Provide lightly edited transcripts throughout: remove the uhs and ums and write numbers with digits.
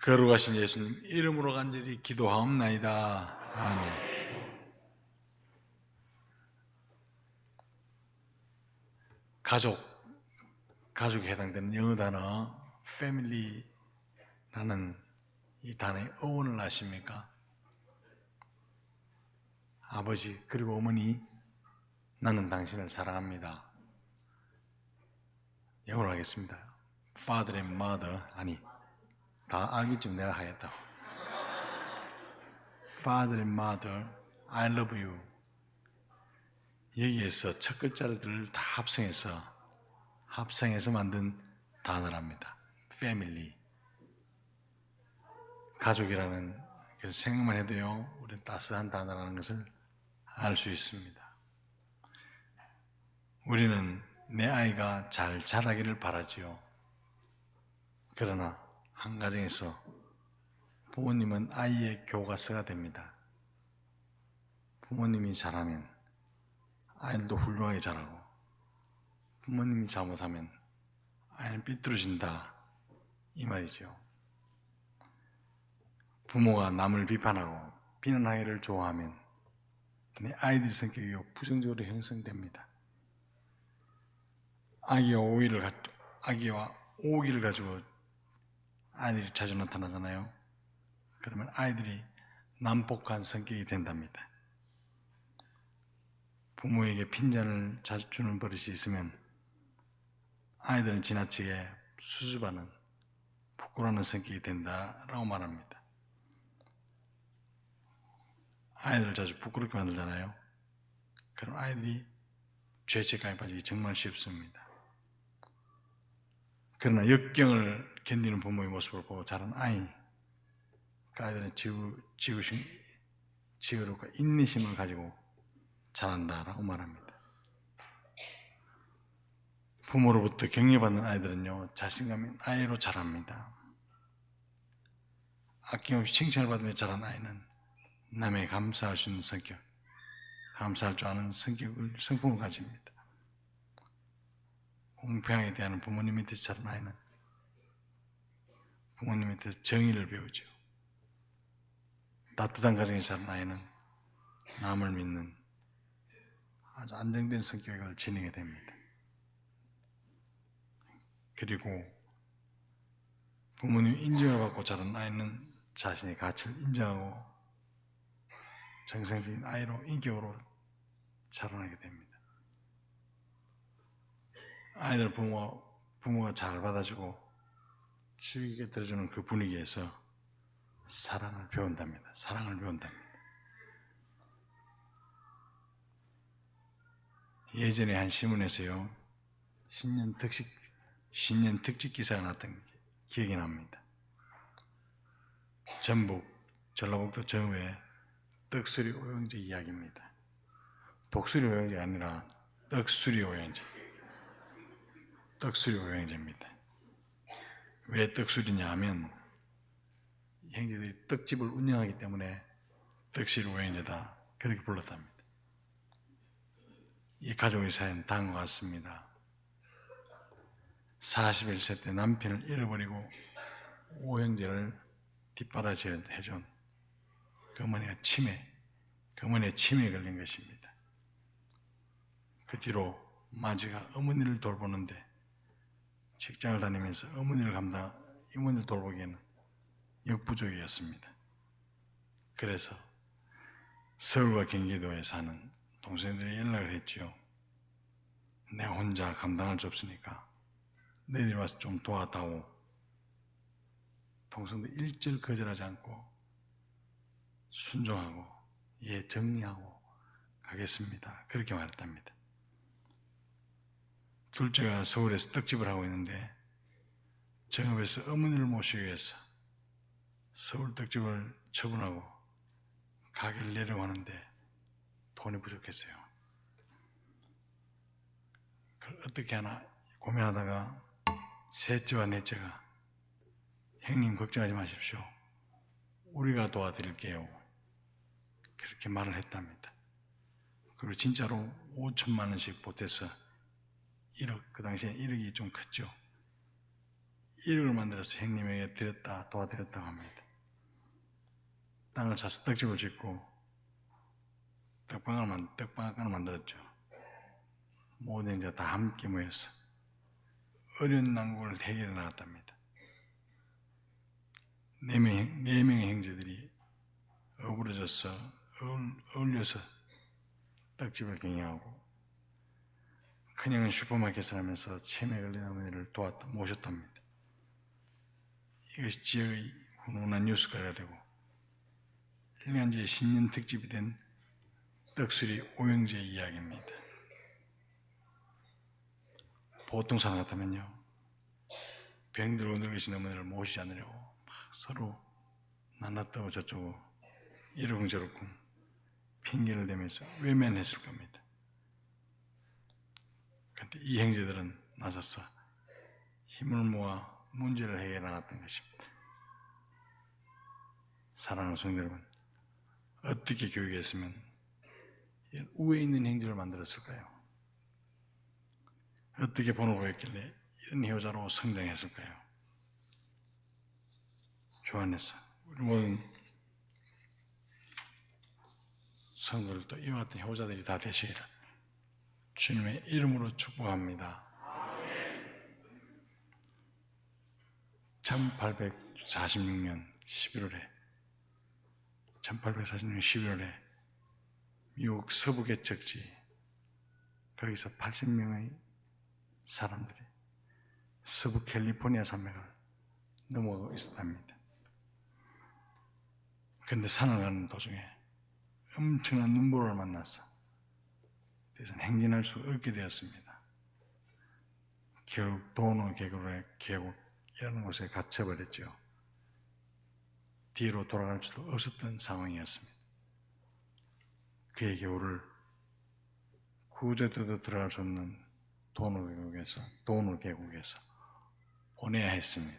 거룩하신 예수님 이름으로 간절히 기도하옵나이다. 아멘. 가족에 해당되는 영어 단어 family라는 이 단어의 어원을 아십니까? 아버지 그리고 어머니, 나는 당신을 사랑합니다. 영어로 하겠습니다. Father and mother. 아니, 다 알겠지만 내가 하겠다고. Father and mother, I love you. 여기에서 첫 글자들을 다 합성해서 만든 단어랍니다. Family. 가족이라는 생각만 해도요, 우리는 따스한 단어라는 것을 알 수 있습니다. 우리는 내 아이가 잘 자라기를 바라지요. 그러나 한 가정에서 부모님은 아이의 교과서가 됩니다. 부모님이 잘하면 아이들도 훌륭하게 자라고, 부모님이 잘못하면 아이는 삐뚤어진다, 이 말이죠. 부모가 남을 비판하고 비난하기를 좋아하면 내 아이들 성격이 부정적으로 형성됩니다. 아기와 오기를 가지고 아이들이 자주 나타나잖아요. 그러면 아이들이 난폭한 성격이 된답니다. 부모에게 핀잔을 자주 주는 버릇이 있으면 아이들은 지나치게 수줍어하는, 부끄러워하는 성격이 된다라고 말합니다. 아이들을 자주 부끄럽게 만들잖아요. 그럼 아이들이 죄책감에 빠지기 정말 쉽습니다. 그러나 역경을 견디는 부모의 모습을 보고 자란 아이들은 지혜롭고 인내심을 가지고 자란다라고 말합니다. 부모로부터 격려받는 아이들은요, 자신감 있는 아이로 자랍니다. 아낌없이 칭찬을 받으며 자란 아이는 남에게 감사할 수 있는 성격, 감사할 줄 아는 성품을 가집니다. 공평하게 대하는 부모님 밑에서 자란 아이는 부모님 밑에서 정의를 배우죠. 따뜻한 가정에서 자란 아이는 남을 믿는 아주 안정된 성격을 지니게 됩니다. 그리고 부모님 인정을 받고 자란 아이는 자신의 가치를 인정하고 정상적인 아이로, 인격으로 자라나게 됩니다. 아이들 부모가 잘 받아주고 주의 깊게 들어주는 그 분위기에서 사랑을 배운답니다. 예전에 한 신문에서요, 신년 특집 기사가 났던 기억이 납니다. 전북 전라북도 정읍의 떡수리 오영제 이야기입니다. 독수리 오영제가 아니라 떡수리 오영제입니다. 왜 떡수리냐 하면 형제들이 떡집을 운영하기 때문에 떡수리 오영제다, 그렇게 불렀답니다. 이 가족의 사연 다음과 같습니다. 41세 때 남편을 잃어버리고 오형제를 뒷바라지해준 그 어머니의 치매에 걸린 것입니다. 그 뒤로 마지가 어머니를 돌보는데 직장을 다니면서 어머니를 돌보기에는 역부족이었습니다. 그래서 서울과 경기도에 사는 동생들이 연락을 했지요. 내가 혼자 감당할 수 없으니까 너희들이 와서 좀 도와다오. 동생들 일절 거절하지 않고 순종하고 정리하고 가겠습니다, 그렇게 말했답니다. 둘째가 서울에서 떡집을 하고 있는데 정읍에서 어머니를 모시기 위해서 서울 떡집을 처분하고 가게를 내려고 하는데 돈이 부족했어요. 그걸 어떻게 하나 고민하다가 셋째와 넷째가 형님 걱정하지 마십시오, 우리가 도와드릴게요, 그렇게 말을 했답니다. 그리고 진짜로 5천만 원씩 보태서 1억, 그 당시에 1억이 좀 컸죠. 이륙을 만들어서 형님에게 도와드렸다고 합니다. 땅을 차서 떡집을 짓고 떡방을 만들었죠. 모든 이제 다 함께 모여서 어려운 난국을 해결해 나갔답니다. 네 명의 형제들이 어우러져서 어울려서 떡집을 경영하고, 큰형은 슈퍼마켓을 하면서 치매에 걸린 어머니를 모셨답니다. 이것이 지역의 훈훈한 뉴스거리가 되고 일간지의 신년 특집이 된 떡수리 오영재의 이야기입니다. 보통 사람 같다면요, 병들고 늙으신 어머니를 모시지 않으려고 막 서로 나눴다고 저쩌고 이러쿵저러쿵 핑계를 대면서 외면했을 겁니다. 그런데 이 형제들은 나서서 힘을 모아 문제를 해결해 나갔던 것입니다. 사랑하는 성도 여러분, 어떻게 교육했으면 우에 있는 형제를 만들었을까요? 어떻게 본을 보였길래 이런 효자로 성장했을까요? 주 안에서 우리 모든 성도들도 이와 같은 효자들이 다 되시기를 주님의 이름으로 축복합니다. 1846년 11월에 미국 서부 개척지, 거기서 80명의 사람들이 서부 캘리포니아 산맥을 넘어가고 있었답니다. 그런데 산을 가는 도중에 엄청난 눈보라를 만나서 그래서 행진할 수 없게 되었습니다. 결국 도노 계곡이라는 곳에 갇혀버렸죠. 뒤로 돌아갈 수도 없었던 상황이었습니다. 그의 겨울을 구조대도 들어갈 수 없는 도노 계곡에서 보내야 했습니다.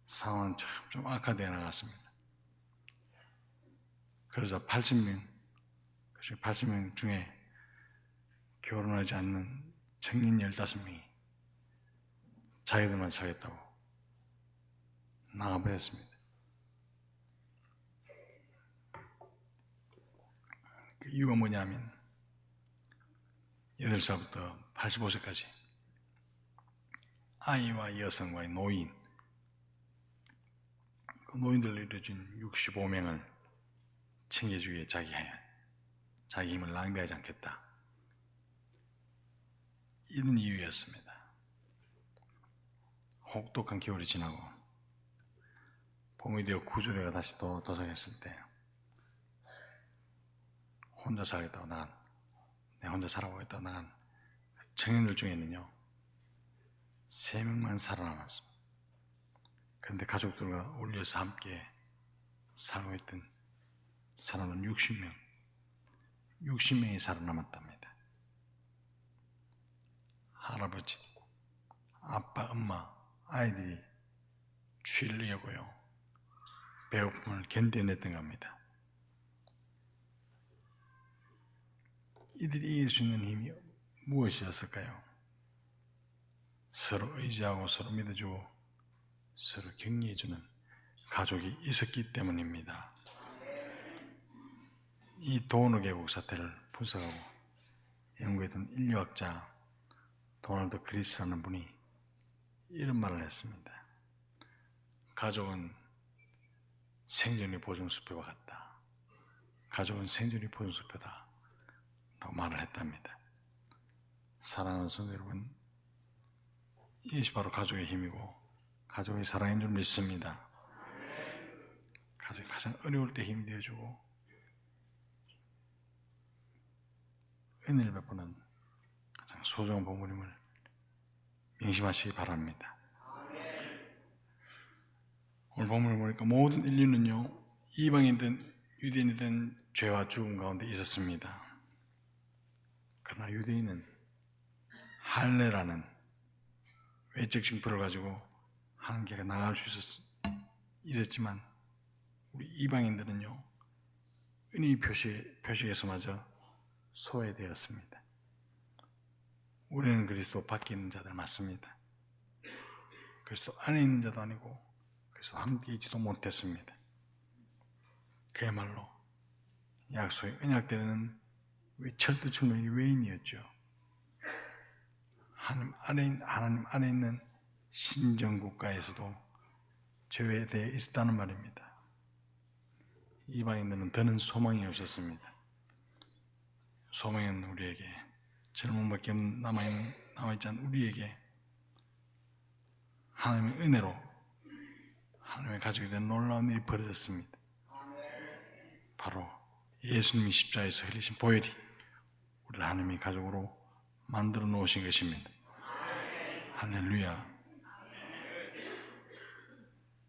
상황은 좀 악화되어 나갔습니다. 그래서 80명 중에 결혼하지 않는 청년 15명이 자기들만 사겠다고 나가버렸습니다. 그 이유가 뭐냐면 8살부터 85세까지 아이와 여성과의 노인, 그 노인들로 이루어진 65명을 챙겨주기에 자기 힘을 낭비하지 않겠다, 이런 이유였습니다. 혹독한 겨울이 지나고 봄이 되어 구조대가 다시 도착했을 때 혼자 살아보겠다고 나간 청년들 중에는요 3명만 살아남았습니다. 그런데 가족들과 어울려서 함께 살고 있던 사람은 60명이 살아남았답니다. 할아버지, 아빠, 엄마, 아이들이 추위를 이겼고요, 배고픔을 견뎌냈던 겁니다. 이들이 이길 수 있는 힘이 무엇이었을까요? 서로 의지하고 서로 믿어주고 서로 격려해주는 가족이 있었기 때문입니다. 이 도노 계곡 사태를 분석하고 연구했던 인류학자 도널드 그리스라는 분이 이런 말을 했습니다. 가족은 생존의 보증수표와 같다. 가족은 생존의 보증수표다 라고 말을 했답니다. 사랑하는 성도 여러분, 이것이 바로 가족의 힘이고 가족의 사랑인 줄 믿습니다. 가족이 가장 어려울 때 힘이 되어주고 은혜를 베푸는 가장 소중한 보물임을 명심하시기 바랍니다. 오늘 본문을 보니까 모든 인류는요 이방인든 유대인이든 죄와 죽음 가운데 있었습니다. 그러나 유대인은 할례라는 외적 징표를 가지고 하나님께 나아갈 수 있었지만 우리 이방인들은요 은혜의 표식에서마저 소외되었습니다. 우리는 그리스도 밖에 있는 자들 맞습니다. 그리스도 안에 있는 자도 아니고 그리스도 함께 있지도 못했습니다. 그야말로 약속의 언약대로는 철두철미의 외인이었죠. 하나님 안에 있는 신정국가에서도 죄에 대해 있었다는 말입니다. 이방인들은 더는 소망이 없었습니다. 소망은 우리에게, 젊음밖에 남아있지 않은 우리에게 하나님의 은혜로 하나님의 가족이 된 놀라운 일이 벌어졌습니다. 바로 예수님이 십자가에서 흘리신 보혈이 우리를 하나님의 가족으로 만들어 놓으신 것입니다. 할렐루야.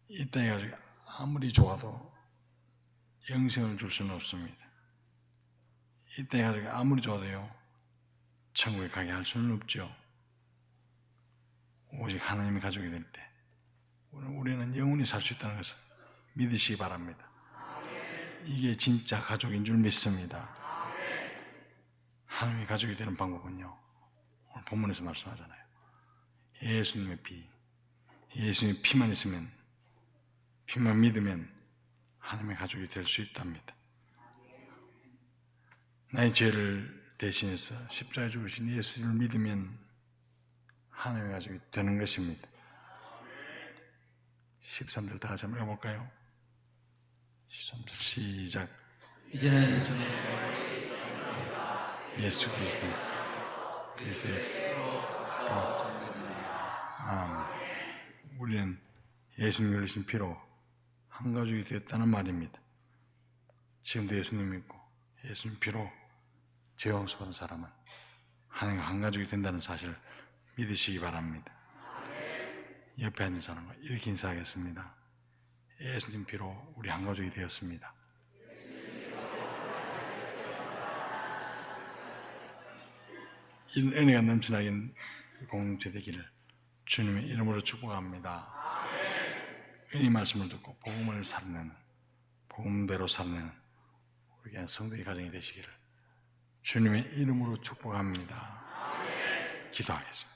이 땅의 가족이 아무리 좋아도 영생을 줄 수는 없습니다. 이 땅의 가족이 아무리 좋아도요, 천국에 가게 할 수는 없죠. 오직 하나님의 가족이 될 때 우리는 영원히 살 수 있다는 것을 믿으시기 바랍니다. 이게 진짜 가족인 줄 믿습니다. 하나님의 가족이 되는 방법은요, 오늘 본문에서 말씀하잖아요. 예수님의 피, 예수님의 피만 있으면, 피만 믿으면 하나님의 가족이 될 수 있답니다. 나의 죄를 대신해서 십자가에 죽으신 예수님을 믿으면 하나님의 가족이 되는 것입니다. 13절 다 같이 한번 읽어볼까요? 13절 시작. 이제는 예수 그리스도의 아멘. 우리는 예수님 흘리신 피로 한 가족이 되었다는 말입니다. 지금도 예수님 믿고 예수님 피로 죄 용서받은 사람은 하나님과 한 가족이 된다는 사실을 믿으시기 바랍니다. 옆에 앉은 사람과 이렇게 인사하겠습니다. 예수님 피로 우리 한 가족이 되었습니다. 이런 은혜가 넘치나게 공동체 되기를 주님의 이름으로 축복합니다. 이 말씀을 듣고 복음을 살아내는, 복음대로 살아내는 우리 성도의 가정이 되시기를 주님의 이름으로 축복합니다. 기도하겠습니다.